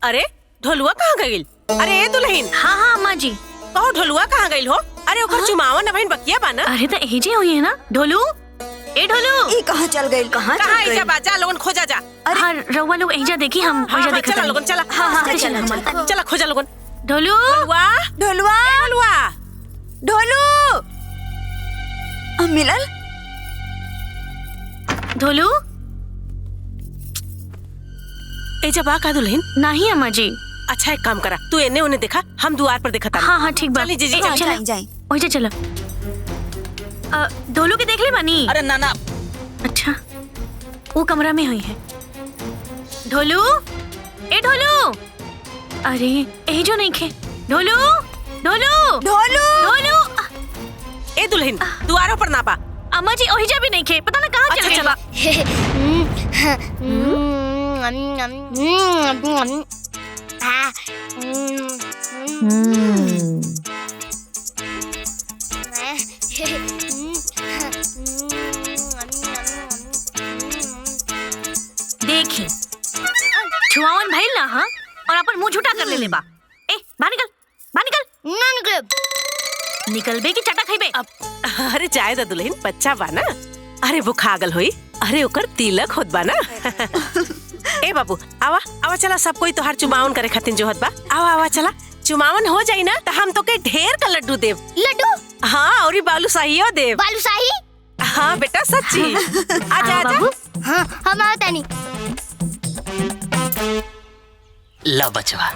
अरे ढोलुआ कहाँ गई? अरे ए दुल्हन। हाँ हाँ अम्मा जी। कहो ढोलुआ कहाँ गई हो? अरे ओकर चुमावन न बहन बकिया बाना। अरे तो यही जे हुई है ना ढोलू। ए ढोलू ये कहाँ चल गई? कहाँ जा बाजा लोगन खोजा जा। हाँ रउआ लोग यही जा देखी हम वही जा देखा चला लोगन चला। हाँ चला खोजा लोगन। ढोलू ढोलुआ ढोलुआ ढोलुआ ढोलू मिलल। ढोलू ए जब आ का दुल्हन। नहीं अम्मा जी। अच्छा एक काम करा, तू एने उन्हें देखा, हम द्वार पर देखा था। हाँ हाँ ठीक बा। चली जी जाए वही चलो। ढोलू के देख ले बानी। अरे ना ना। अच्छा वो कमरा में हुई है। ढोलू ए ढोलू। अरे यही जो नहीं खे। ढोलू ढोलू ढोलू ढोलू। ए दुल्हन द्वारों पर ना पा। अम्मा जी वही जा भी नहीं खे, पता ना कहाँ चल गया। देखी छुआवन भइल ना। हाँ और अपन मुंह झूठा कर ले बा। ए बाहर निकल बाहर निकल। ना निकल निकलबे की चटा खइबे। अरे जाए दा दुल्हन, बच्चा बा ना। अरे वो खागल होई। अरे ओकर तिलक होत बा ना। ए बाबू आवा आवा चला, सब कोई तोहार चुमावन करे खातिर जोहत बा। आवा आवा चला, चुमावन हो जाई ना तो हम तो के ढेर का लड्डू देव। लड्डू? हाँ और बालूशाही देव। बालूशाही? हाँ बेटा सच्ची। आजा आजा। हाँ हम आवत नहीं। ला बचवा।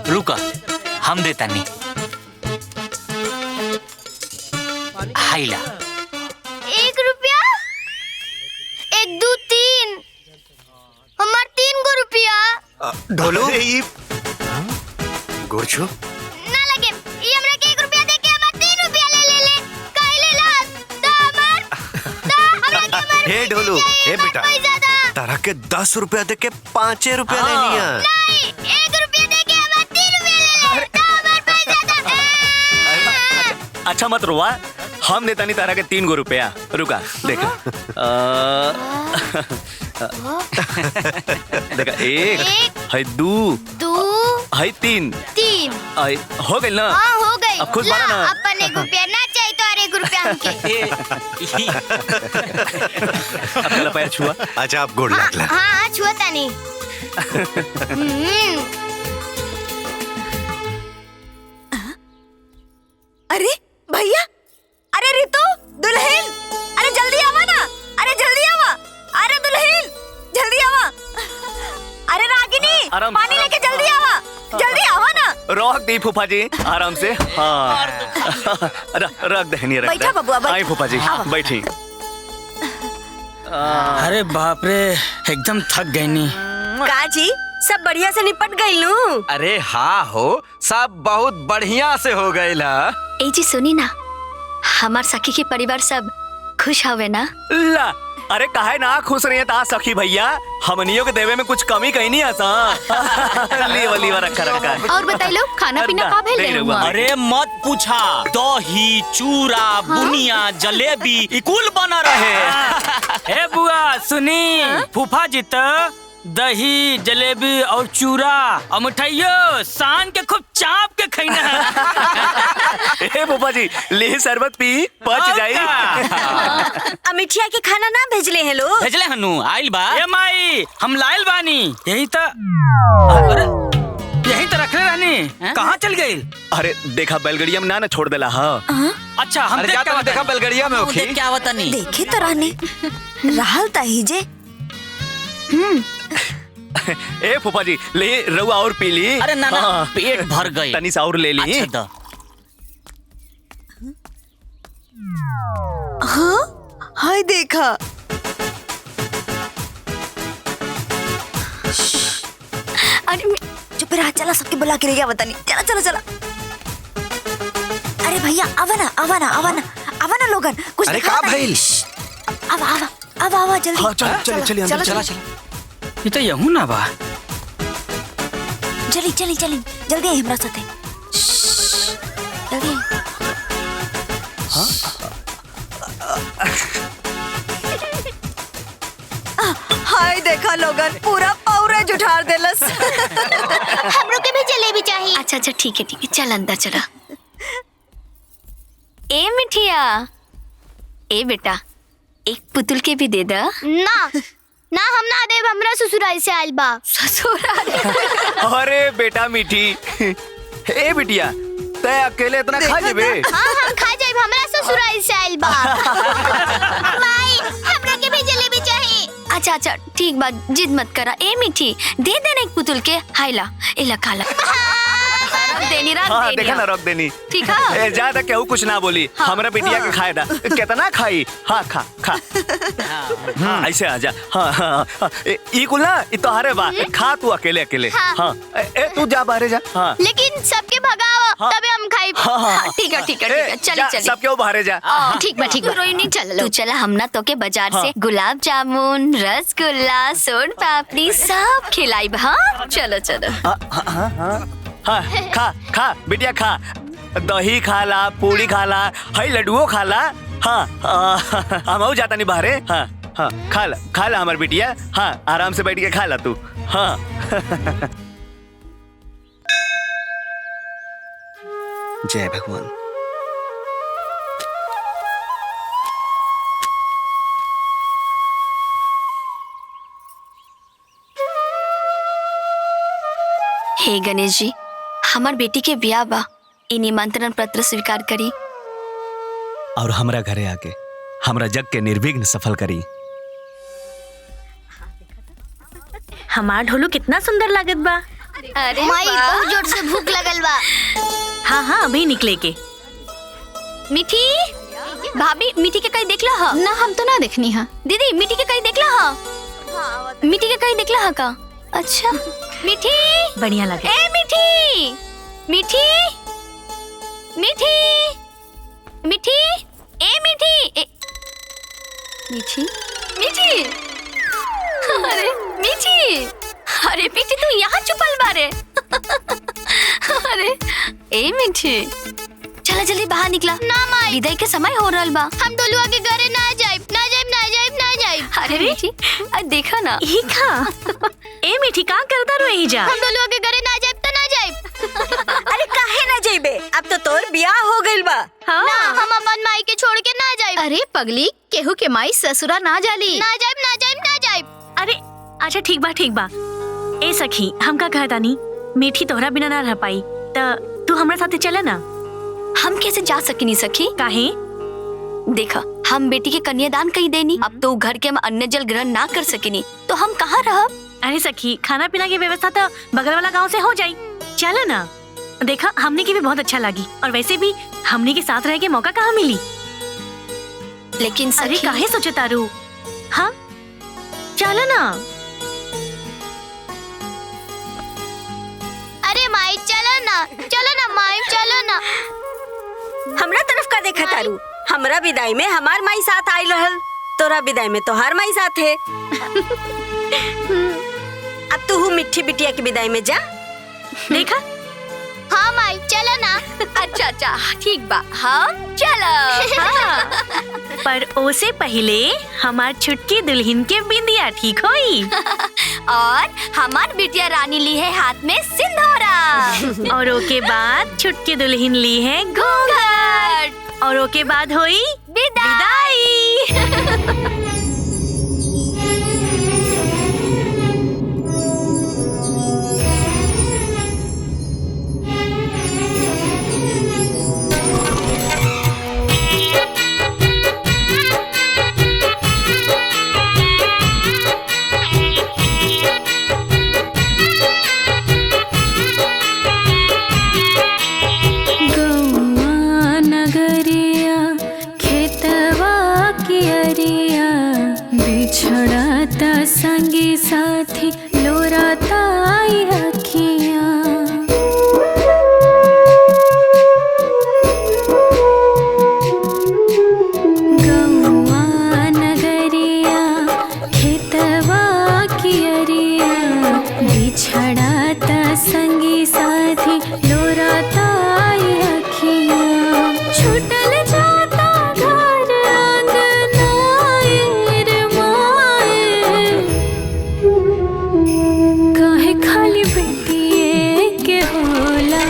रुका हम देता नहीं। हाइला 1 रुपया 1 2 3 हमार 3 गो रुपया। ढोलू गुरछू ना लगे ये हमरा के 1 रुपया दे के हमार 3 रुपया ले काहे ले ला तो हमरा के हमार। हे ढोलू हे बेटा, पैसा दा। तारा के 10 रुपया दे के 5 रुपया ले लिया। नहीं 1 रुपया दे के हमार 3 रुपया ले तो हमार पैसा दा। अच्छा मत रोवा, हम देता नहीं तारा के 3 गो रुपया। रुका देखा देखा 1 है 2 है 3 हो गई ना। हाँ हो गई। अब खुश बाना ना। अपन 1 रुपया ना चाहिए तो 1 रुपया हमके। अपना पैर छुआ। अच्छा आप गोड़ लग ला। हाँ छुआ नहीं। अरे भैया, अरे रितु दुल्हन, अरे जल्दी आवा ना। अरे जल्दी आवा। अरे दुल्हन जल्दी आवा। अरे रागिनी पानी लेके जल्दी आवा। जल्दी आवा ना। रोक दी फूफा जी आराम से। हाँ रख दे रख। बैठा बबुआ बैठा। आई फूफा जी बैठी। अरे बाप रे एकदम थक गई नी। काजी सब बढ़िया से निपट गई लू। अरे हाँ हो, सब बहुत बढ़िया से हो गई ला। ए जी सुनी ना, हमार सखी के परिवार सब खुश हवे ना। ला अरे काहे ना खुश रही है ता सखी भैया, हमनियों के देवे में कुछ कमी कहीं नहीं आता। लीवा रखा। और बताइलो खाना पीना का भेल रहे हुआ? अरे मत पूछा, दही चूरा बुनिया जलेबी इकुल बना रहे। हे बुआ सुनी, फूफा जी तो दही जलेबी और चूरा और मिठाइयो सान के खूब चाप के खैना। ए फूफा जी ले शरबत पी पच जाई। मिठिया के खाना ना भेजले हैं लोग। भेजले हनु आइल बा। ए माई हम लाइल बानी। यही तो रखले रहनी, कहाँ चल गई? अरे देखा बैलगड़िया में ना छोड़ देला। हाँ अच्छा हम देखा बैलगड़िया में होखी। क्या होता नहीं देखे तो रहने रहल तही जे। ए फूफा जी ले रउआ और पी ली। अरे ना पेट भर गई, तनी सा और ले ली। अच्छा हाँ हाय देखा। अरे चुप रहा, चला सबके बुला के ले गया बतानी। चला। अरे भैया आवा ना लोगन कुछ। अरे का भइल? आवा जल्दी। हाँ चल ये तो यहू ना बा। चली चली चली जल्दी आई हमरा साथे। जल्दी हाय देखा लोगन पूरा पौरेज उठार देलस। हमरो के भी जलेबी चाहिए। अच्छा अच्छा ठीक है चल अंदर चला। ए मिठिया, ए बेटा एक पुतुल के भी दे दा। ना ना हम ना देव, हमरा ससुराल से आइल बा। ससुराल? अरे बेटा मीठी, ए बिटिया तय अकेले इतना खा जेबे? हाँ हम खा जाइब, हमरा ससुराल से आइल बा। माई हमरा के भी जलेबी चाहिए। अच्छा अच्छा ठीक बात, जिद मत करा। ए मिठी दे देना एक पुतुल के। हाइला इला खाला। देनी रात हाँ देनी देखा ना रख देनी। ठीक है ज्यादा केहू कुछ ना बोली। हाँ, हमरा बिटिया के खाए दा। कितना खाई? हाँ खा खा। ऐसे आजा। हाँ हाँ हाँ ई कुल ना ई तो हरे बा। खा तू अकेले अकेले। हाँ तू जा बाहर जा। हाँ लेकिन सबके भगावा तबे हम खाई। हाँ ठीक है चली चली सब क्यों बाहर जा। ठीक बा रोई नहीं चल। तू चला हमना तो के बाजार से गुलाब जामुन, रसगुल्ला, सोन पापड़ी सब खिलाई। हाँ चलो चलो। हाँ खा खा बिटिया खा। दही खाला, पूरी खाला, हई लड्डुओ खाला। हाँ हम जाता नहीं बाहर। हाँ हाँ खा ला हमार बिटिया। हाँ आराम से बैठ के खा ला तू। हाँ जय भगवान। हे गणेश जी, हमार बेटी के ब्याह बा, इ निमंत्रण पत्र स्वीकार करी और हमरा घरे आके हमरा जग के निर्विघ्न सफल करी। हमार ढोलू कितना सुंदर लागत बा। अरे माई बहुत जोर से भूख लगल बा। हाँ अभी निकले के। मिठी भाभी मिठी के कहीं देखला हा? ना हम तो ना देखनी है। दीदी मिठी के कहीं देखला हा? मिठी के कहीं देखला हा का? अच्छा मिठी बढ़िया लगे। ए मिठी मिठी मिठी मिठी ए मिठी मिठी मिठी अरे मिठी, अरे मिठी तू यहाँ छुपल बारे। अरे ए मिठी चला जल्दी बाहर निकला। ना माई विदाई के समय हो रहल बा। हम डोलुआ के घरे ना जाइब ना जाइब ना जाइब ना जाइब। अरे मिठी देखा ना ई खा। ए मिठी का करता रो यही जा। हम डोलुआ के घरे ना जाइब तो ना जाइब। अरे काहे ना जाइबे, अब तो तोर ब्याह हो गइल बा। हाँ। ना हम अपन माई के छोड़ के ना जाइब। अरे पगली केहू के माई ससुरा ना जाली। ना जाइब ना जाइब ना जाइब। अरे अच्छा ठीक बा। ए सखी हम का कहता नी, मीठी तोहरा बिना ना रह पाई, त तू हमरा साथे चले ना। हम कैसे जा सकिनी सखी? काहे? देखा हम बेटी के कन्यादान कही देनी, अब तो घर के हम अन्न जल ग्रहण ना कर सकिनी तो हम कहाँ रहब? अरे सखी खाना पीना की व्यवस्था तो बगल वाला गांव से हो जाई। चल ना, देखा हमने की भी बहुत अच्छा लगी, और वैसे भी हमने के साथ रह के मौका कहाँ मिली। लेकिन सखी... अरे काहे सोचे तारू? हाँ चल ना। अरे माई चलो ना माई चलो ना। हमरा तरफ का देखा तारू? हमरा विदाई में हमार माई साथ आई रहल, तोरा विदाई में तोहार माई साथ है। अब तू मिठी बिटिया की विदाई में जा। देखा हाँ माई चलो ना। अच्छा ठीक बा, हम चलो। हाँ। पर ओसे पहले हमार छुटकी दुल्हन के बिंदिया ठीक होई। और हमार बिटिया रानी ली है हाथ में सिंदूरा। और ओके बाद छुटकी दुल्हन ली है घूंघट। और ओके बाद होई विदाई। छड़ाता संगी साथी लोराता आई अखियां। गौआ नगरिया खेतवा की अरिया बिछड़ाता संगी साथी लोराता आई अखियाँ छूटल जाता घर आंगना रे माए काहे खाली बेटिए के होला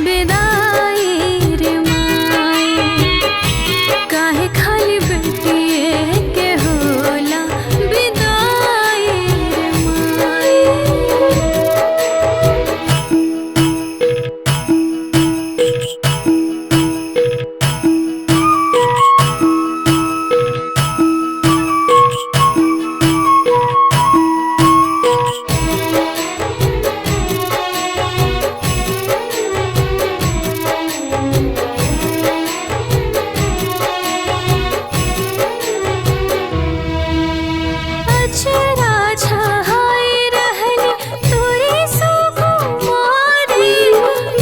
विदाई रे माए काहे खाली बेटिए के होला विदाई रे माए अचरा छहाई रहली तोरी सुकुमारी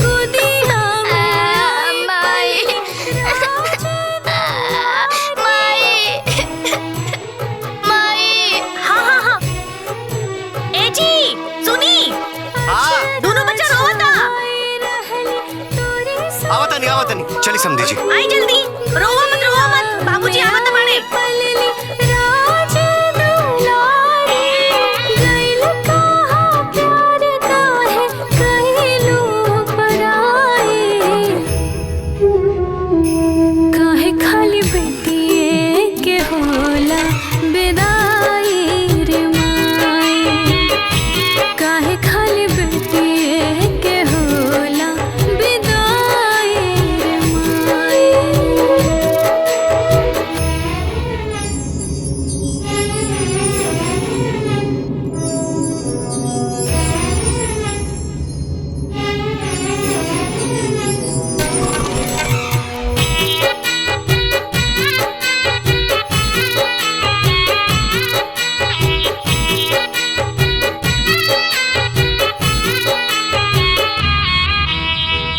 गोदिया में माई माई हाँ ए जी सुनी दोनों बच्चा रोता आवत नहीं चली समझी जी। आई जल्दी रोवा मत बाबूजी आवत बाड़े राज दुलारी गइल कहाँ प्यार काहे कइलू पराई काहे खाली बेटिए के होला विदाई रे माए काहे खाली बेटिए के होला विदाई रे माए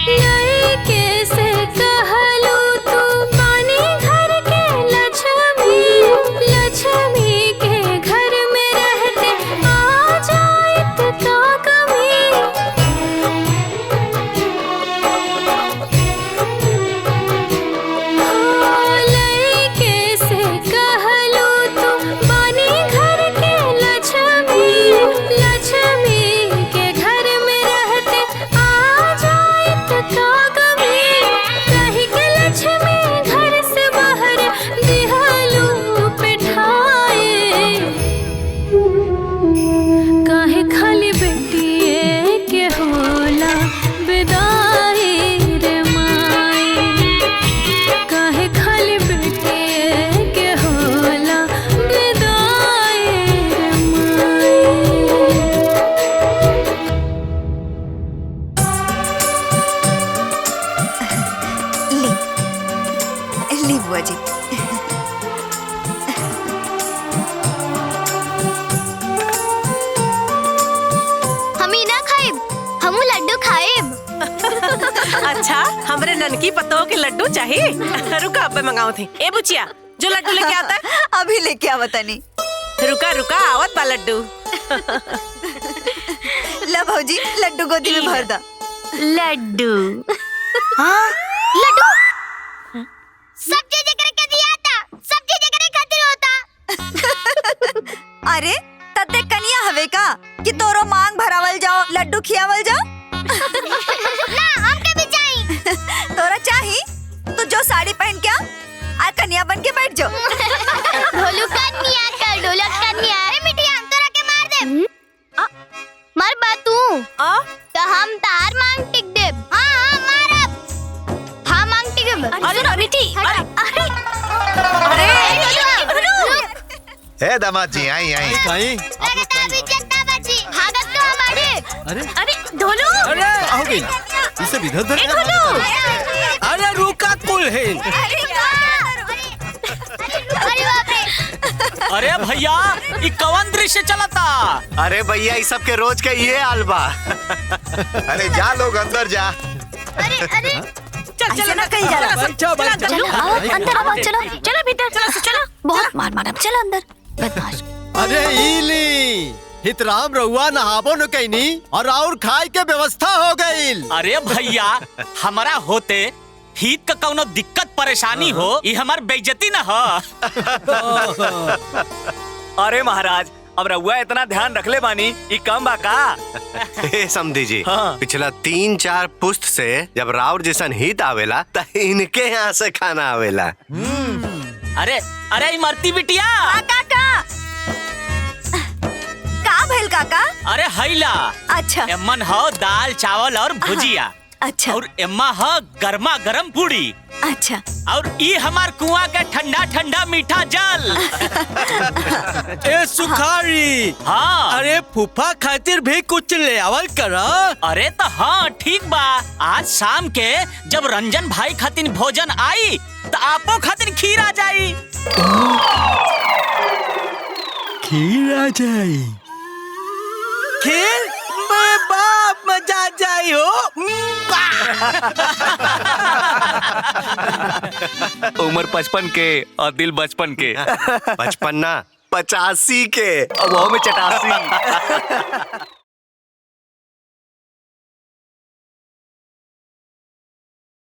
लड़के से कहलू तू पानी घर के लक्ष्मी के घर में रहते आ जाइत तो कभी लड़के से कहलू तू पानी घर के लक्ष्मी के घर में रहते आ जाइत तो कभी कहीं के लक्ष्मी घर से बाहर दिहालू पिठाए काहे खाली बेटिए के होला विदाई रे माए काहे खाली बेटिए के होला विदाई रे माए ली बुआ जी। हमी ना खाएब हमू लड्डू खाएब। अच्छा हमरे ननकी पतों के लड्डू चाहिए। रुका अब मैं मंगाओ थे। ए बुचिया जो लड्डू लेके आता है अभी लेके आवत नहीं। रुका आवत बा लड्डू। ला भौजी लड्डू गोदी में भर दा। लड्डू हाँ लड्डू सब चीजें करके दिया था सब चीजें करे खातिर होता। अरे तते कनिया हवे का कि तोरो मांग भरावल जाओ लड्डू खियावल जाओ। ना हमके भी चाहिए। तोरा चाही तो जो साड़ी पहन के आ कन्या बन के बैठ जाओ। ढोलक कन्या कर ढोलक कन्या। अरे मिठिया तोरा के मार दे। मर बा तू तो हम तार मांग टिक दे। हाँ मारब हाँ मांग टिक दे। अरे मिठी अरे ए दामाद जी आई लगता अभी चलता बची भागत तो हमारे। अरे ढोलू अरे आओगे ये सब इधर उधर अरे रुका कुल है। अरे बाप रे। अरे भैया ये कौन दृश्य चलता? अरे भैया इस सब के रोज के ये आलबा। अरे जा लोग अंदर जा। अरे चल ना कहीं जा। चलो आओ अंदर आओ चलो चलो भीतर चलो बहुत मार मार चलो अंदर बदमाश। अरे इली हितराम रहुआ नहाबो न कैनी और और खाए के व्यवस्था हो गई। अरे भैया हमारा होते हित का कौनो दिक्कत परेशानी हो ये हमार बेइज्जती न हो। अरे महाराज अब रहुआ इतना ध्यान रख ले बानी ये कम बा का? हे समधी जी, हाँ। पिछला 3-4 पुस्त से जब राउर जैसन हित आवेला त इनके यहाँ से खाना आवेला। अरे अरे इमरती बिटिया काका का भइल काका? अरे हैला अच्छा एमन हो दाल चावल और भुजिया। अच्छा और एम्मा हो गर्मा गर्म पूड़ी। अच्छा और ये हमार कुआं का ठंडा ठंडा मीठा जल। ए सुखारी, हाँ अरे फूफा खातिर भी कुछ ले आवल करा। अरे तो हाँ ठीक बा, आज शाम के जब रंजन भाई खातिर भोजन आई तो आपो खातिर खीर आ जाई। खीर आ जाई? खीर बाप मजा जाई हो। उम्र 55 के और दिल बचपन के। 55 ना 85 के। अब वो में 88।